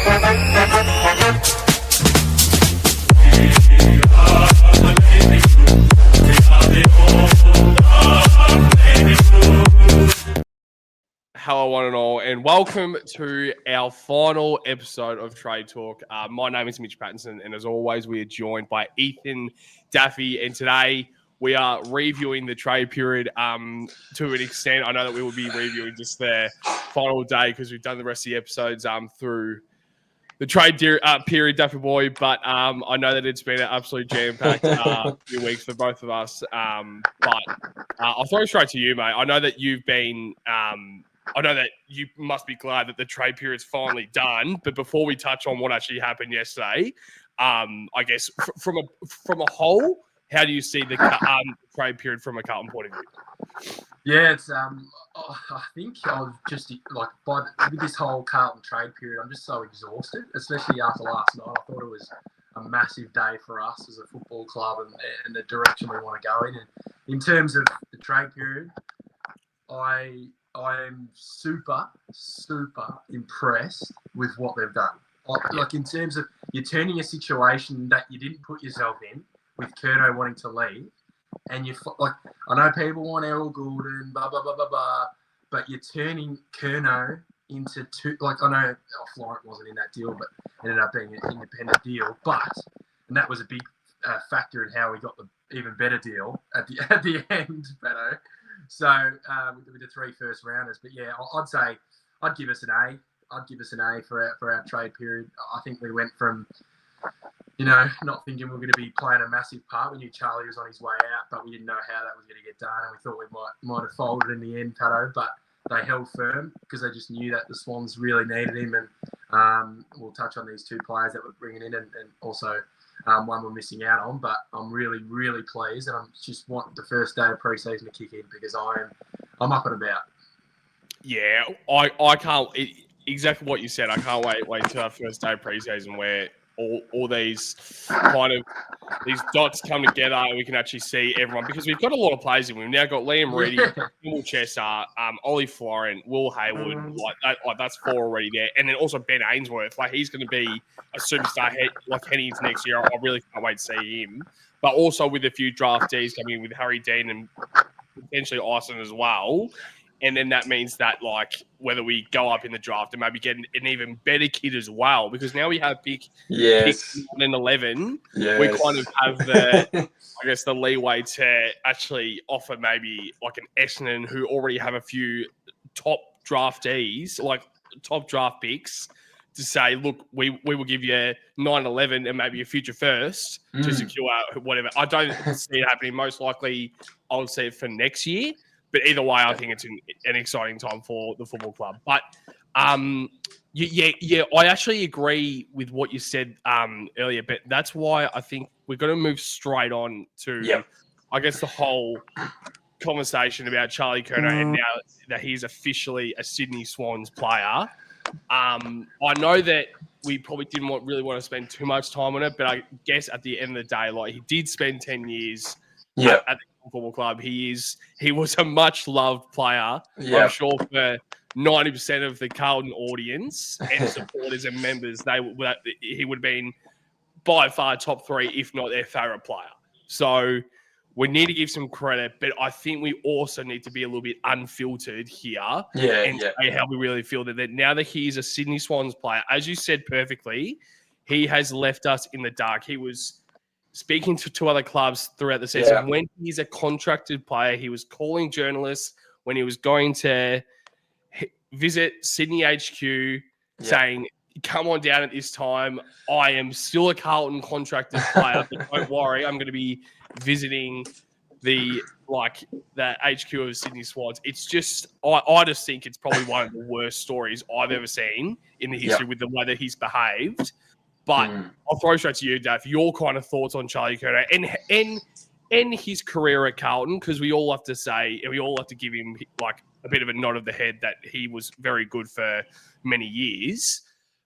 Hello, one and all, and welcome to our final episode of Trade Talk. My name is Mitch Pattinson, and as always, we are joined by Ethan Daffy. And today we are reviewing the trade period to an extent. I know that we will be reviewing just the final day because we've done the rest of the episodes through the trade period, Daffy boy. But I know that it's been an absolute jam-packed few weeks for both of us. But I'll throw it straight to you, mate. I know that you've been. I know that you must be glad that the trade period's finally done. But before we touch on what actually happened yesterday, I guess from a whole, how do you see the trade period from a Carlton point of view? Yeah, it's I think I was just like with this whole Carlton trade period, I'm just so exhausted, especially after last night. I thought it was a massive day for us as a football club and the direction we want to go in. And in terms of the trade period, I'm super impressed with what they've done. Like in terms of you're turning a situation that you didn't put yourself in with Curnow wanting to leave, and you like I know people want Errol Goulden, blah blah blah blah blah, but you're turning Curnow into two. Like I know Florent wasn't in that deal, but ended up being an independent deal. And that was a big factor in how we got the even better deal at the end, Beto. So with the 3 first rounders, but yeah, I'd say I'd give us an A. I'd give us an A for our trade period. I think we went from, not thinking we were going to be playing a massive part. We knew Charlie was on his way out, but we didn't know how that was going to get done, and we thought we might have folded in the end, Pato. But they held firm because they just knew that the Swans really needed him, and we'll touch on these 2 players that we're bringing in, and also. One we're missing out on, but I'm really, really pleased, and I just want the first day of pre-season to kick in because I'm up and about. Yeah, I can't exactly what you said. I can't wait until our first day of pre-season where all these kind of these dots come together and we can actually see everyone because we've got a lot of players in. We've now got Liam Reedy, Will Chester, OLLIE Florent, Will Hayward. That's 4 already there, and then also Ben Ainsworth. Like he's going to be a superstar heading into next year. I really can't wait to see him. But also with a few draftees coming in with Harry Dean and potentially Ison as well. And then that means that, like, whether we go up in the draft and maybe get an even better kid as well, because now we have pick 1 and 11, we kind of have the leeway to actually offer maybe like an Essendon who already have a few top draftees, like top draft picks, to say, look, we will give you 9, 11 and maybe a future first to secure whatever. I don't see it happening. Most likely, I would see it for next year. But either way, I think it's an exciting time for the football club. But yeah, I actually agree with what you said earlier. But that's why I think we're going to move straight on to, I guess, the whole conversation about Charlie Curnow and now that he's officially a Sydney Swans player. I know that we probably didn't really want to spend too much time on it, but I guess at the end of the day, like he did spend 10 years at the football club. He was a much loved player. I'm sure for 90% of the Carlton audience and supporters and members, he would have been by far top 3, if not their favourite player. So we need to give some credit, but I think we also need to be a little bit unfiltered here and say how we really feel that now that he's a Sydney Swans player, as you said perfectly, he has left us in the dark. He was speaking to other clubs throughout the season. When he's a contracted player, he was calling journalists when he was going to visit Sydney HQ saying, come on down at this time. I am still a Carlton contracted player, but don't worry, I'm going to be visiting the HQ of Sydney Swans. It's just, I just think it's probably one of the worst stories I've ever seen in the history with the way that he's behaved. But I'll throw straight to you, Dave. Your kind of thoughts on Charlie Curnow and his career at Carlton, because we all have to say, and we all have to give him like a bit of a nod of the head that he was very good for many years.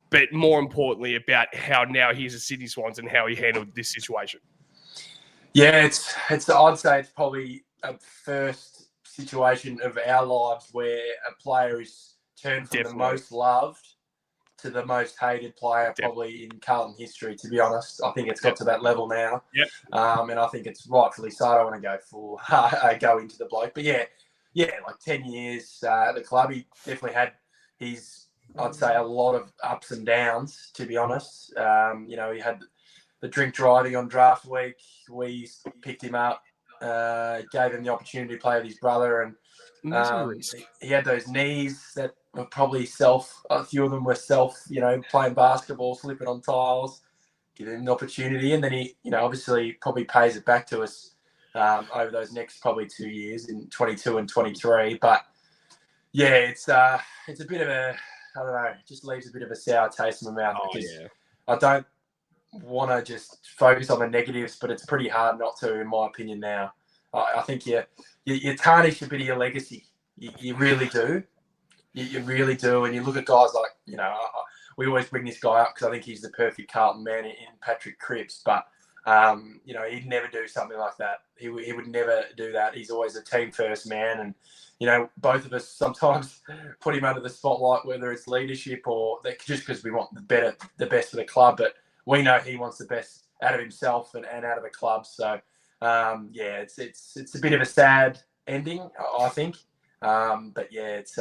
But more importantly, about how now he's a Sydney Swans and how he handled this situation. Yeah, I'd say it's probably a first situation of our lives where a player is turned from the most loved to the most hated player probably in Carlton history, to be honest. I think it's got to that level now. Yep. And I think it's rightfully so. I don't want to go full go into the bloke. But yeah, like 10 years at the club. He definitely had his, I'd say, a lot of ups and downs, to be honest. You know, he had the drink driving on draft week. We picked him up, gave him the opportunity to play with his brother, and he had those knees that were probably a few of them were you know, playing basketball, slipping on tiles, give him an opportunity. And then he, you know, obviously probably pays it back to us over those next probably 2 years in 22 and 23. But yeah, it's a bit of a, I don't know, it just leaves a bit of a sour taste in my mouth because I don't want to just focus on the negatives, but it's pretty hard not to, in my opinion now. I think you tarnish a bit of your legacy. You really do. You really do. And you look at guys like, you know, we always bring this guy up because I think he's the perfect Carlton man in Patrick Cripps. But, you know, he'd never do something like that. He would never do that. He's always a team first man. And, you know, both of us sometimes put him under the spotlight, whether it's leadership or just because we want the best for the club. But we know he wants the best out of himself and out of the club. So, yeah, it's a bit of a sad ending, I think. But yeah, it's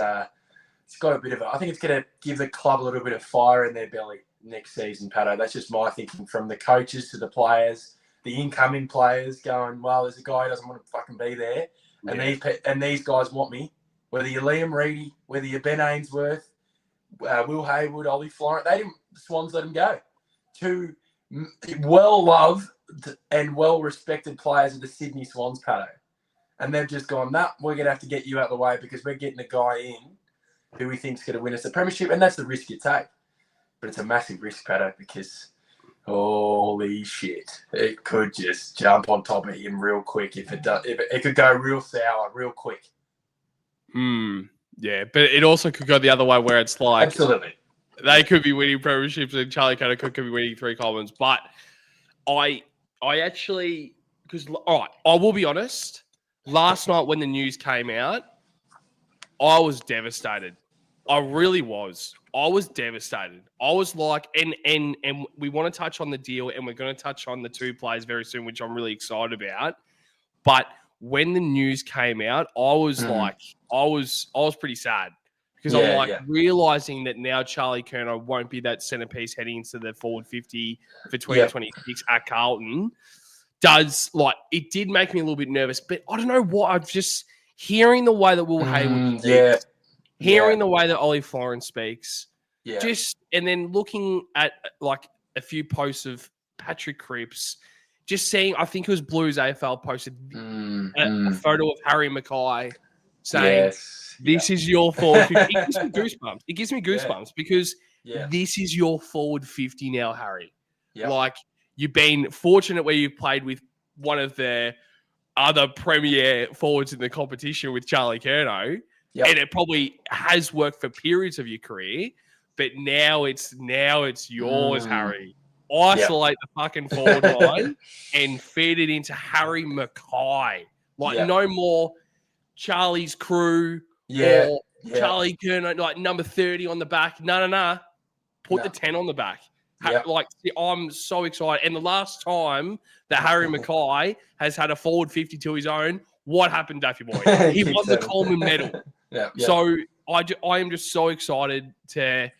got a bit of I think it's going to give the club a little bit of fire in their belly next season, Pato. That's just my thinking, from the coaches to the players, the incoming players going, well, there's a guy who doesn't want to fucking be there. And these guys want me. Whether you're Liam Reedy, whether you're Ben Ainsworth, Will Hayward, Ollie Florent, the Swans let them go. Two well-loved and well-respected players of the Sydney Swans, Pato. And they've just gone, nah, we're going to have to get you out of the way because we're getting a guy in who we think's going to win us a premiership. And that's the risk you take. But it's a massive risk, Pato, because holy shit, it could just jump on top of him real quick if it does. If it could go real sour real quick. Yeah, but it also could go the other way where it's like... Absolutely. They could be winning premierships and Charlie Curnow could be winning 3 Commons. But I actually... Because, all right, I will be honest. Last night when the news came out, I was devastated. I really was. I was devastated. I was like, and we want to touch on the deal, and we're going to touch on the 2 players very soon, which I'm really excited about. But when the news came out, I was like, I was pretty sad because I'm like realizing that now Charlie Curnow won't be that centerpiece heading into the forward 50 for 2026 at Carlton. It did make me a little bit nervous, but I don't know what. I'm just hearing the way that Will Hayward speaks, hearing the way that Ollie Florent speaks, and then looking at like a few posts of Patrick Cripps, just seeing, I think it was Blues AFL posted a photo of Harry Mackay saying, this is your forward 50. It gives me goosebumps. It gives me goosebumps because this is your forward 50 now, Harry. Like, you've been fortunate where you've played with one of the other premier forwards in the competition with Charlie Curnow, and it probably has worked for periods of your career, but now it's yours, Harry. Isolate the fucking forward line and feed it into Harry Mackay. No more Charlie's crew or Charlie Curnow, like number 30 on the back. No. Put the 10 on the back. I'm so excited. And the last time that Harry Mackay has had a forward 50 to his own, what happened, Daffy boy? He won the Coleman medal. So I am just so excited to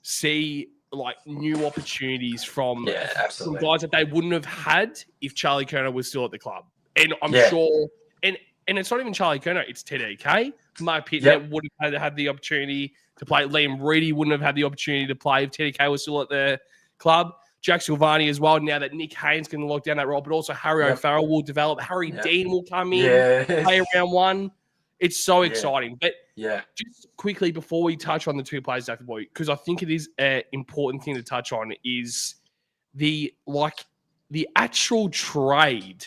see like new opportunities from guys that they wouldn't have had if Charlie Curnow was still at the club. And I'm sure, and it's not even Charlie Curnow, it's TDK. Mark Pittman would have had the opportunity to play. Liam Reedy wouldn't have had the opportunity to play if TDK was still at the club. Jack Silvani as well, now that Nick Haynes can lock down that role, but also Harry O'Farrell will develop. Harry Dean will come in, play round 1. It's so exciting. But just quickly before we touch on the 2 players, Daffy boy, because I think it is an important thing to touch on, is the actual trade.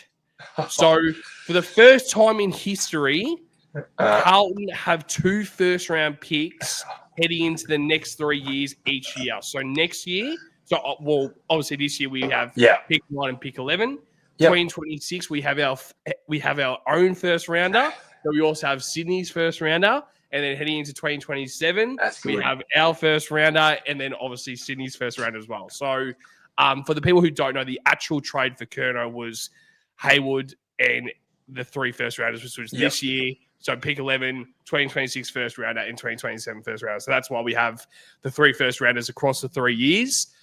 So for the first time in history, Carlton have 2 first-round picks heading into the next 3 years each year. So next year, obviously this year we have pick 1 and pick 11. 2026 we have our own first rounder, but we also have Sydney's first rounder, And then heading into 2027, That's we good. have our first rounder, and then obviously Sydney's first rounder as well. So for the people who don't know, the actual trade for Curnow was Hayward and the 3 first rounders, which was this year. So pick 11, 2026 first rounder, and 2027 first rounder. So that's why we have the 3 first rounders across the 3 years.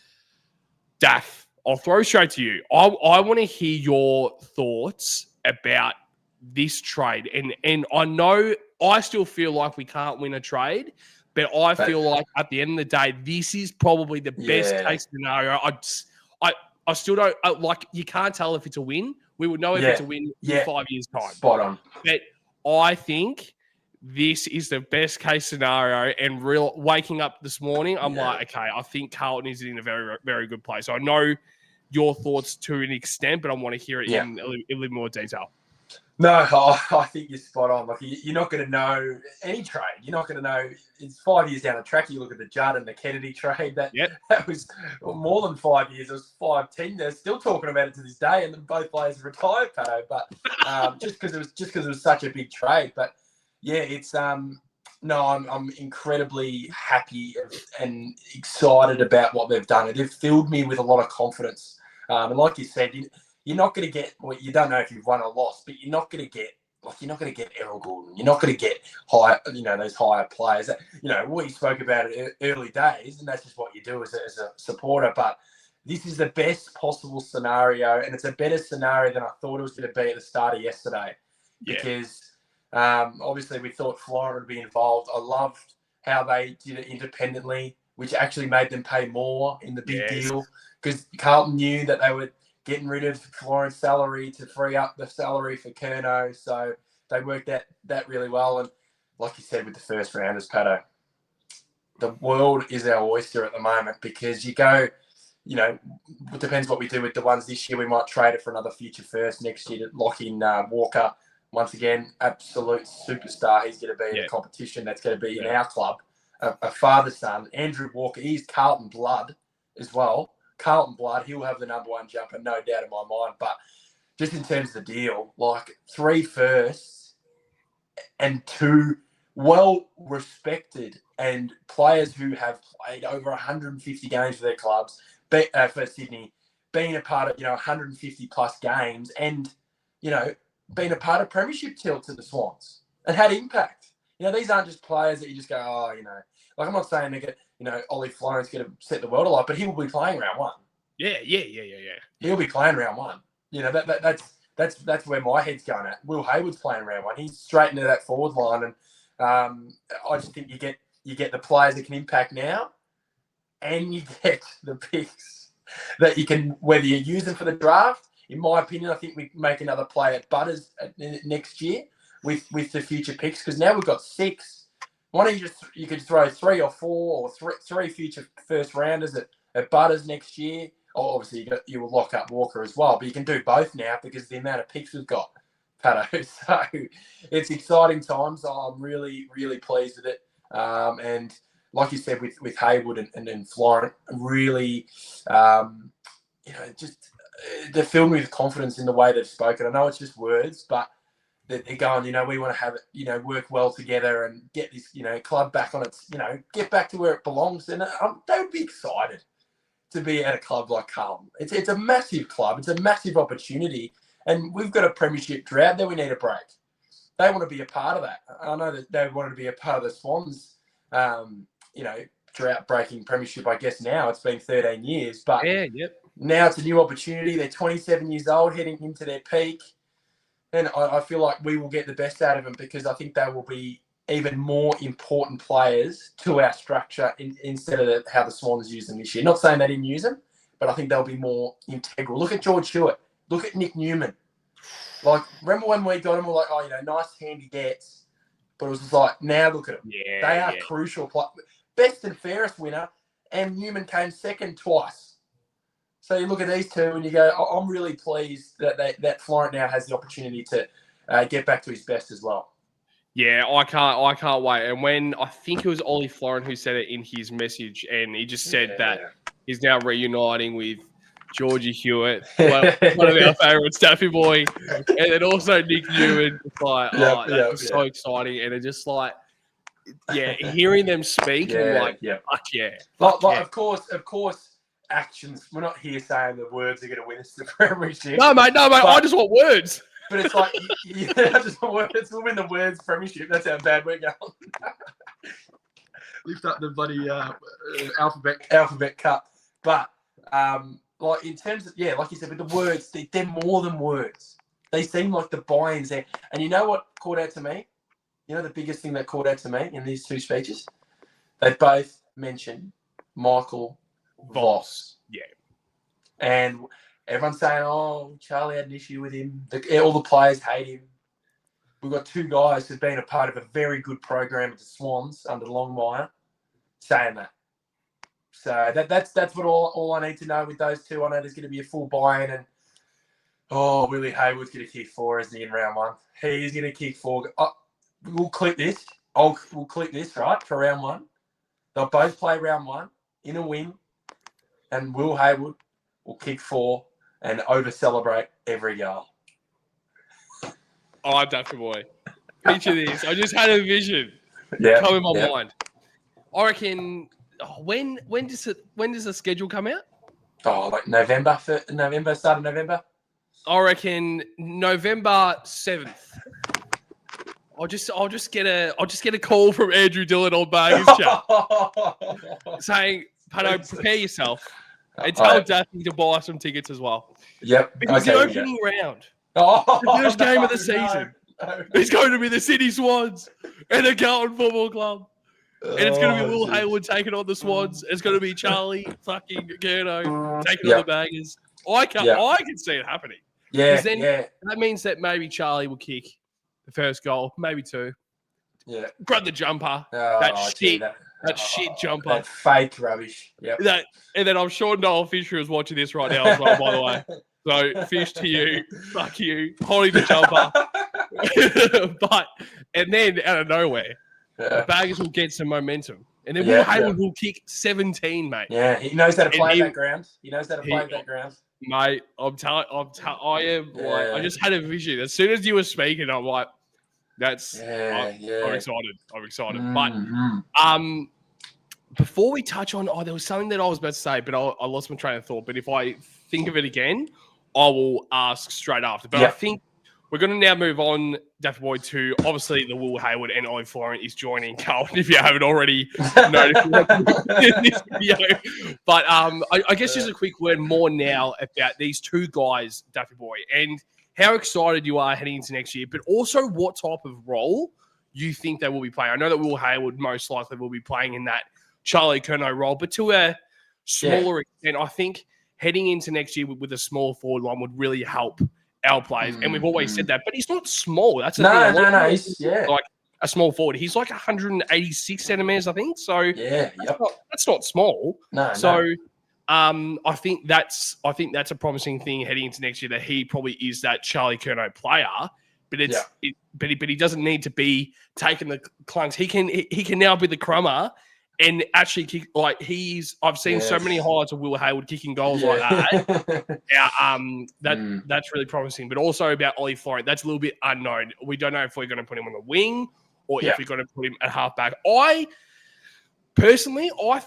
Daff, I'll throw straight to you. I want to hear your thoughts about this trade. And I know I still feel like we can't win a trade, but I feel like at the end of the day, this is probably the best case scenario. I still don't like. You can't tell if it's a win. We would know if it's a win in 5 years' time. Spot on. But I think this is the best case scenario. And waking up this morning, I'm like, okay, I think Carlton is in a very, very good place. So I know your thoughts to an extent, but I want to hear it in a little more detail. No, I think you're spot on. Like, you're not going to know any trade. You're not going to know. It's 5 years down the track. You look at the Judd and the Kennedy trade. That was more than 5 years. It was 5-10. They're still talking about it to this day, and then both players retired, Pato. But just because it was such a big trade. But yeah, it's no, I'm incredibly happy and excited about what they've done. They've filled me with a lot of confidence. And like you said, you're not going to get. Well, you don't know if you've won or lost, but you're not going to get. Like, you're not going to get Errol Gordon. You're not going to get those higher players. We spoke about it early days, and that's just what you do as a supporter. But this is the best possible scenario, and it's a better scenario than I thought it was going to be at the start of yesterday. Because obviously we thought Florent would be involved. I loved how they did it independently, which actually made them pay more in the big deal, because Carlton knew that they were getting rid of Florent's salary to free up the salary for Curnow. So they worked that really well. And like you said with the first rounders, Pato, the world is our oyster at the moment, because you go, it depends what we do with the ones this year. We might trade it for another future first next year to lock in Walker. Once again, absolute superstar. He's going to be in a competition that's going to be in our club. A father's son, Andrew Walker, he's Carlton blood as well. Carlton blood, he'll have the #1 jumper, no doubt in my mind. But just in terms of the deal, like 3 firsts and 2 well-respected and players who have played over 150 games for their clubs, for Sydney, being a part of, 150-plus games and, being a part of premiership tilts at the Swans and had impact. These aren't just players that you just go, like, I'm not saying they get, OLLIE Florent's going to set the world alight, but he will be playing round 1. Yeah. He'll be playing round 1. That's where my head's going at. Will Hayward's playing round 1. He's straight into that forward line, and I just think you get the players that can impact now, and you get the picks that you can, whether you use them for the draft. In my opinion, I think we make another play at Butters next year with the future picks, because now we've got 6. Why don't you could throw 3 or 4 or 3 future first rounders at Butters next year. Oh, obviously you will lock up Walker as well, but you can do both now because of the amount of picks we've got, Pato. So it's exciting times. I'm really, really pleased with it. And like you said, with Hayward and Florent, really, just they're filled me with confidence in the way they've spoken. I know it's just words, but they're going, we want to have it, work well together and get this, club back on its, get back to where it belongs. And they would be excited to be at a club like Carlton. It's a massive club. It's a massive opportunity. And we've got a premiership drought that we need a break. They want to be a part of that. I know that they wanted to be a part of the Swans, drought-breaking premiership, I guess now. It's been 13 years. But now it's a new opportunity. They're 27 years old, heading into their peak. And I feel like we will get the best out of them, because I think they will be even more important players to our structure instead of how the Swans use them this year. Not saying they didn't use them, but I think they'll be more integral. Look at George Hewitt. Look at Nick Newman. Like, remember when we got them, we're like, nice handy gets. But it was just like, now look at them. Yeah, they are crucial. Best and fairest winner, and Newman came second twice. So you look at these two and you go, I'm really pleased that Florent now has the opportunity to get back to his best as well. Yeah, I can't wait. And when I think it was OLLIE Florent who said it in his message, and he just said that he's now reuniting with Georgie Hewitt, one of our favourite Staffy boy, and then also Nick Newman. It's like, that's so exciting. And it's just like, hearing them speak, and I'm like, fuck yeah. Of course, actions. We're not here saying the words are going to win us the premiership. No, mate. I just want words. But it's like, I just want words. We'll win the words premiership. That's how bad we're going. Lift up the bloody alphabet cup. But like in terms of like you said, with the words, they're more than words. They seem like the buy-ins there. And you know what caught out to me? You know the biggest thing that caught out to me in these two speeches? They both mentioned Michael Voss. Yeah. And everyone's saying, oh, Charlie had an issue with him. All the players hate him. We've got two guys who've been a part of a very good program at the Swans under Longmire saying that. So that's what all I need to know with those two. I know there's going to be a full buy-in, and Willie Hayward's going to kick 4, isn't he, in round 1? He's going to kick 4. We'll clip this. We'll clip this, right, for round 1. They'll both play round 1 in a win, and Will Hayward will kick 4 and over-celebrate every goal. Oh, Dapper Boy. Picture this. I just had a vision come in my mind. I reckon, when does the schedule come out? Oh, like November, start of November? I reckon November 7th. I'll just get a call from Andrew Dillon on Bargains chat saying, Pano, prepare yourself and tell Daffy to buy some tickets as well. Yep. Because the opening round, the first game of the season, is going to be the Sydney Swans and the Carlton Football Club. And it's going to be Will Hayward taking on the Swans. It's going to be Charlie fucking Curnow taking on the Baggers. I can see it happening. Yeah, That means that maybe Charlie will kick the first goal, maybe 2. Yeah. Grab the jumper. That shit jumper. That fake rubbish. Yep. And then I'm sure Noel Fisher is watching this right now as well, by the way. So, Fish to you. Fuck you. Holding the jumper. And then out of nowhere, the Baggers will get some momentum. And then Will Hayward will kick 17, mate. Yeah, he knows how to play that ground. He knows how to play that ground. Mate, I just had a vision. As soon as you were speaking, I'm like, I'm excited. I'm excited. But before we touch on, there was something that I was about to say, but I lost my train of thought. But if I think of it again, I will ask straight after. But I think we're going to now move on, Daffy Boy, to obviously the Will Hayward and OLLIE Florent is joining Carlton, if you haven't already noticed in this video. But I guess just a quick word more now about these two guys, Daffy Boy, and how excited you are heading into next year, but also what type of role you think they will be playing. I know that Will Hayward most likely will be playing in that Charlie Curnow role, but to a smaller extent, I think heading into next year with a small forward line would really help our players. And we've always said that, but he's not small. That's the thing. No. He's like a small forward. He's like 186 centimeters, I think. So that's not small. No. I think that's a promising thing heading into next year, that he probably is that Charlie Curnow player, but he doesn't need to be taking the clunks. He can now be the crummer and actually kick. Like I've seen so many highlights of Will Hayward kicking goals like that. That's really promising. But also about OLLIE Florent, that's a little bit unknown. We don't know if we're going to put him on the wing or if we're going to put him at halfback. Personally, I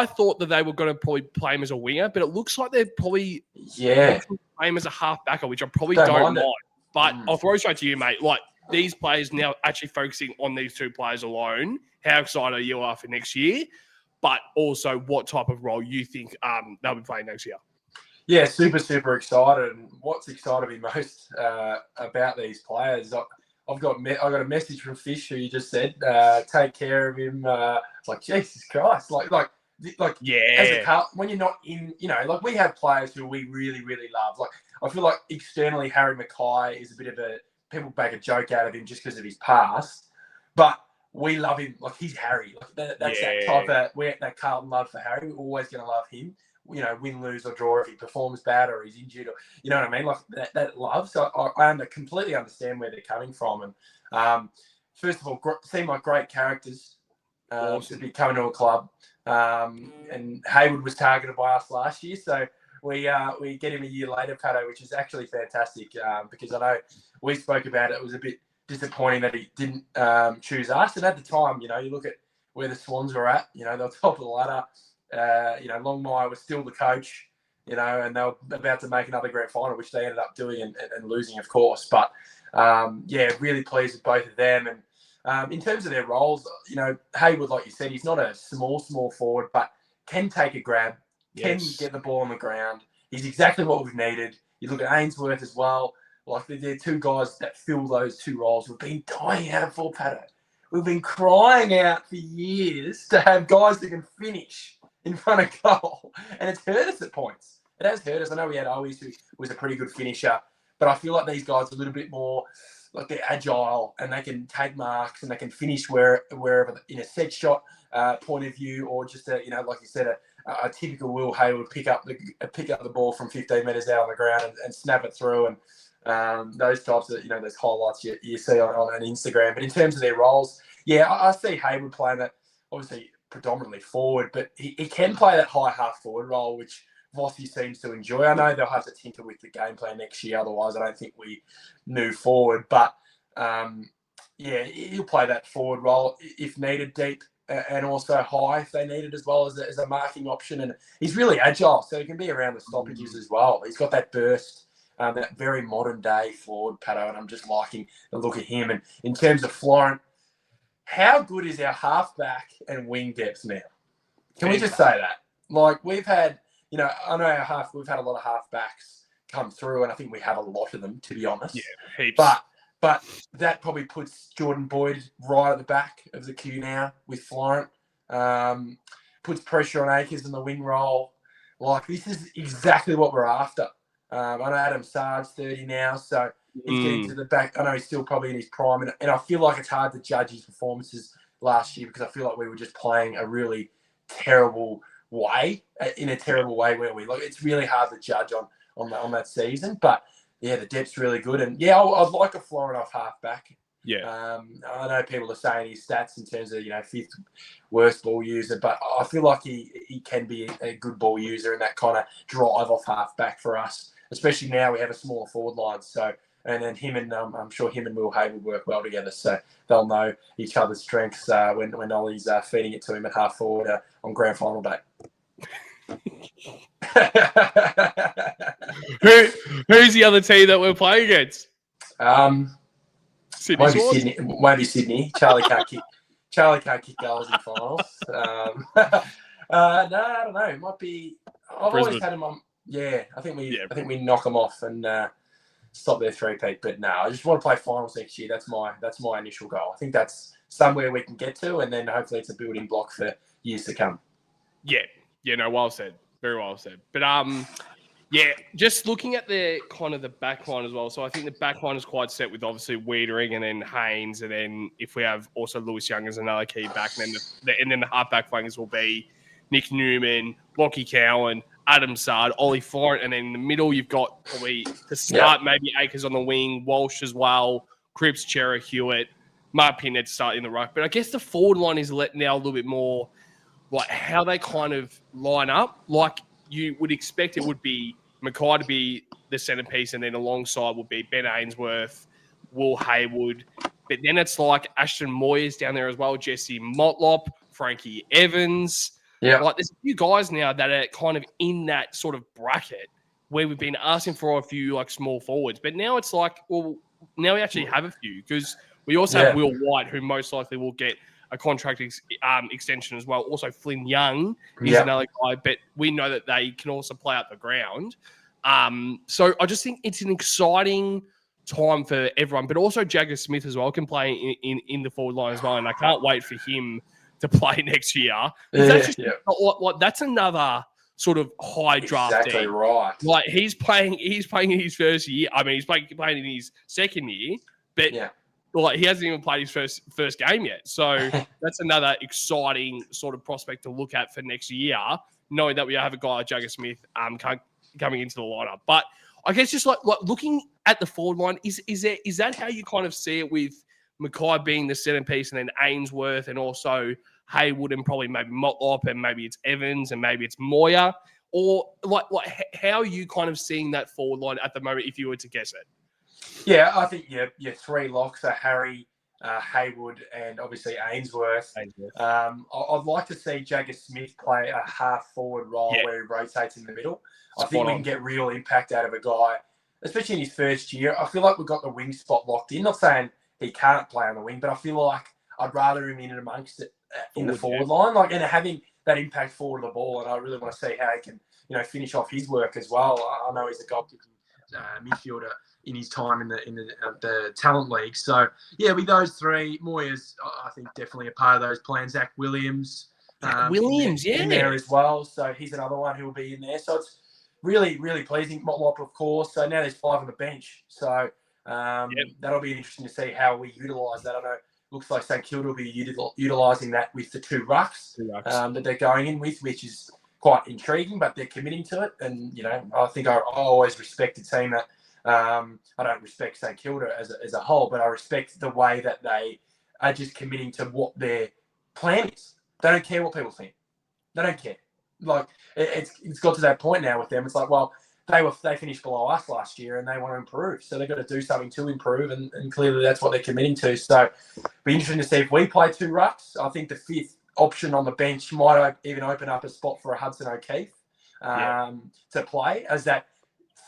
thought that they were going to probably play him as a winger, but it looks like they're probably play him as a halfbacker, which I probably don't mind. But I'll throw straight to you, mate. Like, these players now actually focusing on these two players alone, how excited you are for next year, but also what type of role you think they'll be playing next year. Yeah, super, super excited. And what's excited me most about these players, I got a message from Fish who you just said, take care of him. It's like, Jesus Christ. When you're not in, like we have players who we really, really love. Like, I feel like externally Harry Mackay is a bit of people make a joke out of him just because of his past, but we love him. Like, he's Harry. Like that's that type of, that Carlton love for Harry. We're always going to love him. Win, lose, or draw, if he performs bad or he's injured, or you know what I mean, like that love. So I completely understand where they're coming from. And first of all, seem like great characters to be coming to a club. And Hayward was targeted by us last year, so we get him a year later, Pato, which is actually fantastic because I know we spoke about it. It was a bit disappointing that he didn't choose us. And at the time, you look at where the Swans were at. They were top of the ladder. Longmire was still the coach. And they were about to make another grand final, which they ended up doing and losing, of course. But really pleased with both of them. And in terms of their roles, Hayward, like you said, he's not a small forward, but can take a grab, can get the ball on the ground. He's exactly what we've needed. You look at Ainsworth as well. Like, they're two guys that fill those two roles. We've been dying out for Pato. We've been crying out for years to have guys that can finish in front of goal. And it's hurt us at points. It has hurt us. I know we had Owies, who was a pretty good finisher, but I feel like these guys are a little bit more, like, they're agile and they can take marks and they can finish wherever in a set shot point of view, or just like you said, a typical Will Hayward pick up the ball from 15 metres out on the ground and snap it through, and those types of those highlights you see on Instagram. But in terms of their roles, I see Hayward playing that, obviously predominantly forward, but he can play that high half forward role, which Vossi seems to enjoy. I know they'll have to tinker with the game plan next year, otherwise I don't think we move forward. But he'll play that forward role if needed, deep and also high if they need it, as well as a marking option. And he's really agile, so he can be around the stoppages as well. He's got that burst, that very modern day forward, Pato, and I'm just liking the look of him. And in terms of Florent, how good is our halfback and wing depth now? Can we just say that? Like, we've had, I know we've had a lot of halfbacks come through, and I think we have a lot of them, to be honest. Yeah, heaps. But that probably puts Jordan Boyd right at the back of the queue now with Florent. Puts pressure on Akers in the wing role. Like, this is exactly what we're after. I know Adam Sard's 30 now, so he's getting to the back. I know he's still probably in his prime, and I feel like it's hard to judge his performances last year because I feel like we were just playing a really terrible way, weren't we? Like, it's really hard to judge on that season, but yeah, the depth's really good, and I'd like a Florent off halfback. Yeah. I know people are saying his stats in terms of fifth worst ball user, but I feel like he can be a good ball user and that kind of drive off halfback for us, especially now we have a smaller forward line. So, and then him and I'm sure him and Will Hayward work well together, so they'll know each other's strengths when Ollie's feeding it to him at half forward on grand final day. Who's the other team that we're playing against? Sydney. Won't be Sydney. Charlie can't kick goals in finals. No, I don't know. It might be. I've Brisbane. always had them on. Yeah, I think we knock them off and stop their three-peat. But no, I just want to play finals next year. That's my initial goal. I think that's somewhere we can get to, and then hopefully it's a building block for years to come. Yeah. No, well said. Very well said. But just looking at the kind of the back line as well. So I think the back line is quite set with obviously Wiedering and then Haynes, and then if we have also Lewis Young as another key back, and then the half-back flankers will be Nick Newman, Lockie Cowan, Adam Sard, Ollie Florent, and then in the middle you've got probably to start maybe Akers on the wing, Walsh as well, Cripps, Chera, Hewitt, Mark Pinnett start in the ruck. But I guess the forward line is now a little bit more like how they kind of line up. Like you would expect it would be Mackay to be the centerpiece, and then alongside would be Ben Ainsworth, Will Hayward. But then it's like Ashton Moyes down there as well, Jesse Motlop, Frankie Evans. Yeah. Like there's a few guys now that are kind of in that sort of bracket where we've been asking for a few like small forwards. But now it's like, well, now we actually have a few because we also have Will White, who most likely will get a contract extension as well. Also, Flynn Young is another guy, but we know that they can also play out the ground. So I just think it's an exciting time for everyone, but also Jagger Smith as well can play in the forward line as well, and I can't wait for him to play next year. That's another sort of high draft. Exactly right. Like he's playing in his first year. I mean, he's playing in his second year, but like he hasn't even played his first game yet. So that's another exciting sort of prospect to look at for next year, knowing that we have a guy like Jagger Smith coming into the lineup. But I guess just like looking at the forward line, is that how you kind of see it with Mackay being the centerpiece and then Ainsworth and also Hayward and probably maybe Motlop and maybe it's Evans and maybe it's Moya? Or like how are you kind of seeing that forward line at the moment if you were to guess it? Yeah, I think your three locks are Harry, Hayward, and obviously Ainsworth. I'd like to see Jagger Smith play a half forward role where he rotates in the middle. I think we can get real impact out of a guy, especially in his first year. I feel like we've got the wing spot locked in. Not saying he can't play on the wing, but I feel like I'd rather him in and amongst it in the forward line, and having that impact forward of the ball. And I really want to see how he can, finish off his work as well. I know he's a goal-kicking midfielder in his time in the talent league. So yeah, with those three, Moyer's I think definitely a part of those plans. Zach Williams, in there as well. So he's another one who will be in there. So it's really, really pleasing. Motlop, of course. So now there's 5 on the bench. So that'll be interesting to see how we utilise that. I know it looks like St Kilda will be utilising that with the 2 rucks that they're going in with, which is quite intriguing, but they're committing to it. And, I think I always respect a team that I don't respect St Kilda as a whole, but I respect the way that they are just committing to what their plan is. They don't care what people think. They don't care. Like, it's got to that point now with them. It's like, well, they finished below us last year and they want to improve. So they've got to do something to improve, and clearly that's what they're committing to. So it'll be interesting to see if we play 2 rucks. I think the 5th option on the bench might even open up a spot for a Hudson O'Keefe to play as that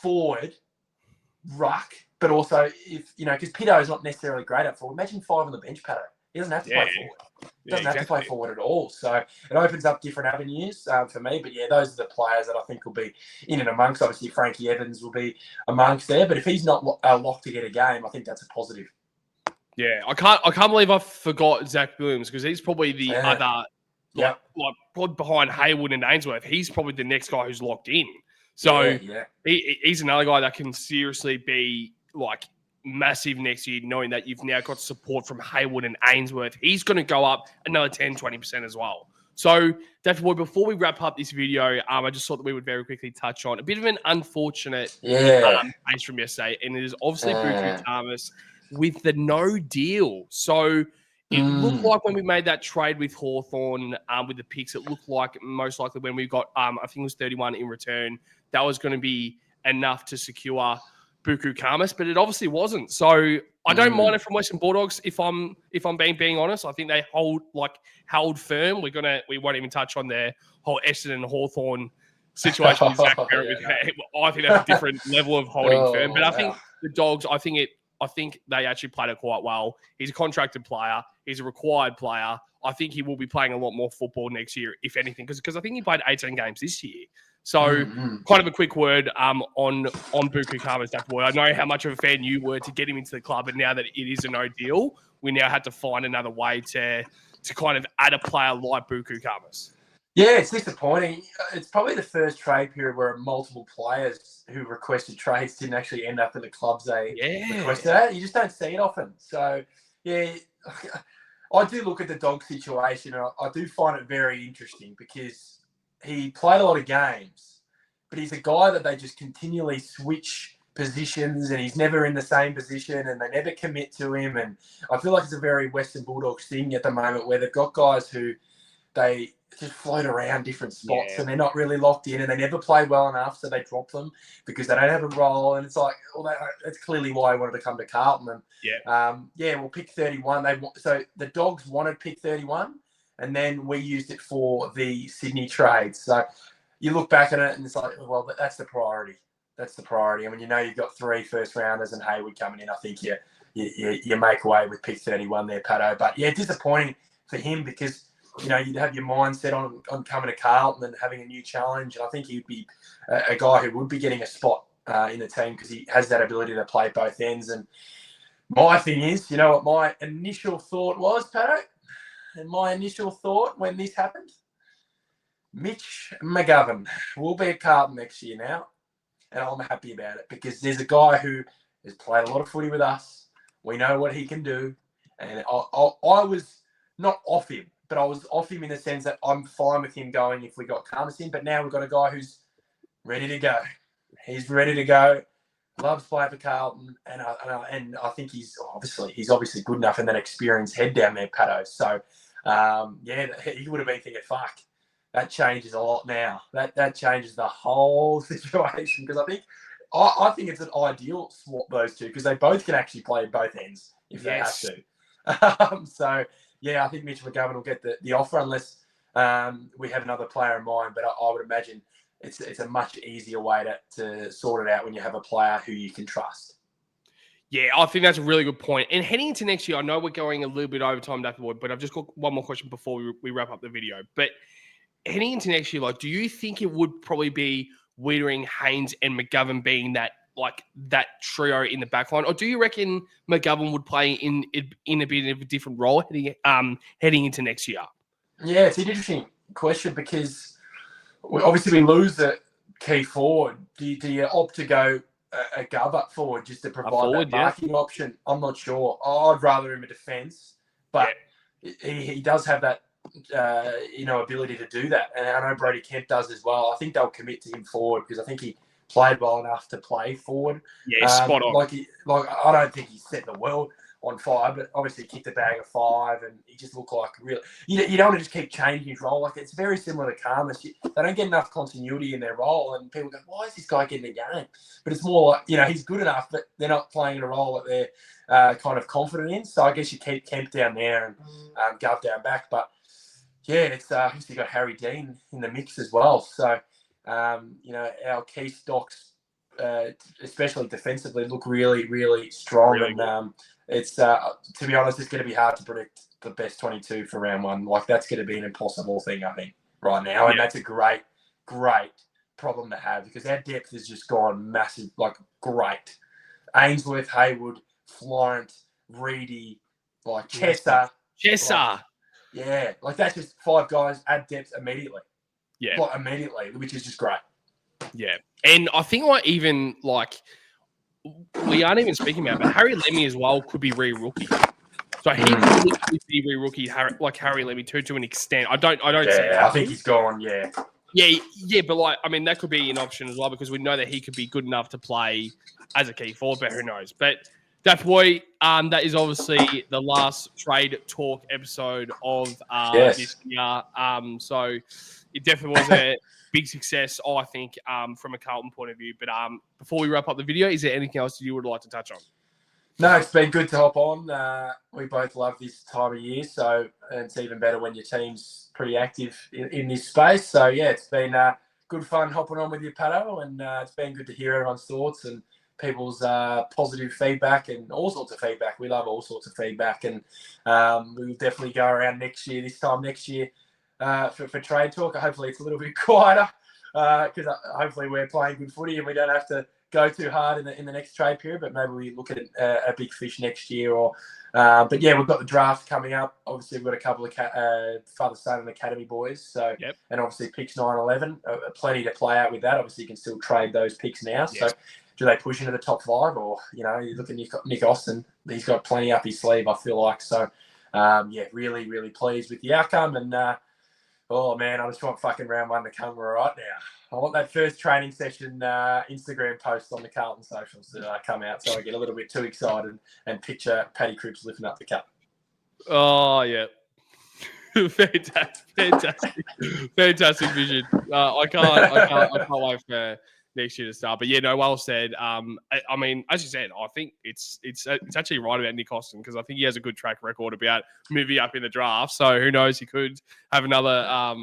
forward ruck, but also if because Pito is not necessarily great at forward. Imagine 5 on the bench, Pato. He doesn't have to play forward. Doesn't have to play forward at all. So it opens up different avenues for me. But yeah, those are the players that I think will be in and amongst. Obviously, Frankie Evans will be amongst there. But if he's not locked to get a game, I think that's a positive. Yeah, I can't believe I forgot Zach Williams, because he's probably the other, probably behind Hayward and Ainsworth. He's probably the next guy who's locked in. So he's another guy that can seriously be massive next year, knowing that you've now got support from Hayward and Ainsworth. He's going to go up another 10-20% as well. So, David Boyd, before we wrap up this video, I just thought that we would very quickly touch on a bit of an unfortunate case from yesterday, and it is obviously Buku Khamis with the no deal. So it looked like when we made that trade with Hawthorn with the picks, it looked like most likely when we got, I think it was 31 in return, that was going to be enough to secure Buku Khamis, but it obviously wasn't. So I don't mind it from Western Bulldogs if I'm being honest. I think they held firm. We won't even touch on their whole Essendon and Hawthorn situation with Zach Barrett. I think that's a different level of holding firm. But I think the Dogs, I think they actually played it quite well. He's a contracted player. He's a required player. I think he will be playing a lot more football next year, if anything, because I think he played 18 games this year. So kind of a quick word on Buku Khamis, Dr. Boyd. I know how much of a fan you were to get him into the club, and now that it is a no deal, we now had to find another way to kind of add a player like Buku Khamis. Yeah, it's disappointing. It's probably the first trade period where multiple players who requested trades didn't actually end up in the clubs they requested at. You just don't see it often. So, yeah, I do look at the Dog situation, and I do find it very interesting because he played a lot of games, but he's a guy that they just continually switch positions, and he's never in the same position, and they never commit to him. And I feel like it's a very Western Bulldogs thing at the moment where they've got guys who they just float around different spots and they're not really locked in, and they never play well enough, so they drop them because they don't have a role. And it's like, well, that's clearly why I wanted to come to Carlton. And we'll pick 31. So the Dogs wanted pick 31, and then we used it for the Sydney trade. So you look back at it and it's like, well, that's the priority. That's the priority. I mean, you've got 3 first-rounders and Hayward coming in. I think you make away with pick 31 there, Pato. But, yeah, disappointing for him because, you'd have your mind set on coming to Carlton and having a new challenge. And I think he'd be a guy who would be getting a spot in the team because he has that ability to play both ends. And my thing is, you know what my initial thought was, Pato? And my initial thought when this happened? Mitch McGovern will be at Carlton next year now. And I'm happy about it because there's a guy who has played a lot of footy with us. We know what he can do. And I was not off him, but I was off him in the sense that I'm fine with him going if we got Khamis in. But now we've got a guy who's ready to go. He's ready to go. Loves playing for Carlton. And I think he's obviously good enough and that experienced head down there, Pato. So, he would have been thinking, fuck. That changes a lot now. That changes the whole situation because I think I think it's an ideal swap, those two, because they both can actually play both ends if they have to. So, yeah, I think Mitch McGovern will get the offer unless we have another player in mind. But I would imagine it's a much easier way to sort it out when you have a player who you can trust. Yeah, I think that's a really good point. And heading into next year, I know we're going a little bit over time, Daffy Boy, but I've just got one more question before we wrap up the video. But heading into next year, like, do you think it would probably be Wiedering, Haynes, and McGovern being that trio in the back line? Or do you reckon McGovern would play in a bit of a different role heading into next year? Yeah, it's an interesting question because obviously we lose the key forward. Do you opt to go a gov up forward just to provide that marking option? I'm not sure. I'd rather him a defence, but he does have that ability to do that, and I know Brody Kemp does as well. I think they'll commit to him forward because I think he played well enough to play forward. Yeah, spot on. I don't think he set the world on fire, but obviously he kicked a bag of 5, and he just looked like real. You don't want to just keep changing his role. Like, it's very similar to Khamis. They don't get enough continuity in their role, and people go, "Why is this guy getting a game?" But it's more like, he's good enough, but they're not playing in a role that they're kind of confident in. So I guess you keep Kemp down there and Gov down back. But yeah, it's obviously got Harry Dean in the mix as well. So our key stocks, especially defensively, look really, really strong. Really and it's to be honest, it's going to be hard to predict the best 22 for round 1. Like, that's going to be an impossible thing, I think, right now. And that's a great, great problem to have because our depth has just gone massive, like, great. Ainsworth, Hayward, Florent, Reedy, like Chesser. Yeah, like that's just 5 guys add depth immediately. Yeah. Like, immediately, which is just great. Yeah. And I think we aren't even speaking about, but Harry Lemmy as well could be re-rookie. So he could be re-rookie like Harry Lemmy to an extent. I don't see that. I think he's gone, yeah. Yeah, but that could be an option as well because we know that he could be good enough to play as a key forward, but who knows? But Daft Boy, that is obviously the last trade talk episode of this year. So it definitely was a big success, I think, from a Carlton point of view. But before we wrap up the video, is there anything else you would like to touch on? No, it's been good to hop on. We both love this time of year, so it's even better when your team's pretty active in this space. So, yeah, it's been good fun hopping on with you, Pato, and it's been good to hear everyone's thoughts and people's positive feedback and all sorts of feedback. We love all sorts of feedback, and we'll definitely go around this time next year for trade talk. Hopefully it's a little bit quieter because hopefully we're playing good footy and we don't have to go too hard in the next trade period, but maybe we look at a big fish next year. But yeah, we've got the draft coming up. Obviously, we've got a couple of father-son and academy boys. So, and obviously picks 9-11, plenty to play out with that. Obviously, you can still trade those picks now. Yes. So, do they push into the top 5, or you look at Nick Austin? He's got plenty up his sleeve, I feel like. So, really, really pleased with the outcome. And oh man, I just want fucking round 1 to come right now. I want that first training session Instagram post on the Carlton socials to come out, so I get a little bit too excited and picture Paddy Cripps lifting up the cup. Oh yeah, fantastic vision. I can't wait for next year to start. But yeah, no, well said. I mean, as you said, I think it's actually right about Nick Austin because I think he has a good track record about moving up in the draft. So who knows, he could have another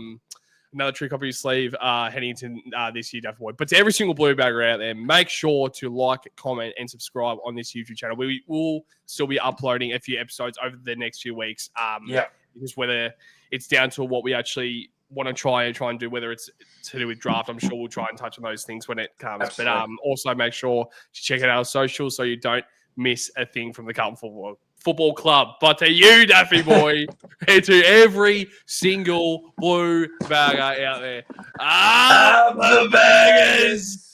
trick up his sleeve heading into this year, definitely. But to every single blue bagger out there, make sure to like, comment, and subscribe on this YouTube channel. We will still be uploading a few episodes over the next few weeks. Because whether it's down to what we actually want to try and do, whether it's to do with draft, I'm sure we'll try and touch on those things when it comes. Absolutely. But also make sure to check out our socials so you don't miss a thing from the Carlton Football Club. But to you, Daffy Boy, and to every single blue bagger out there, the baggers!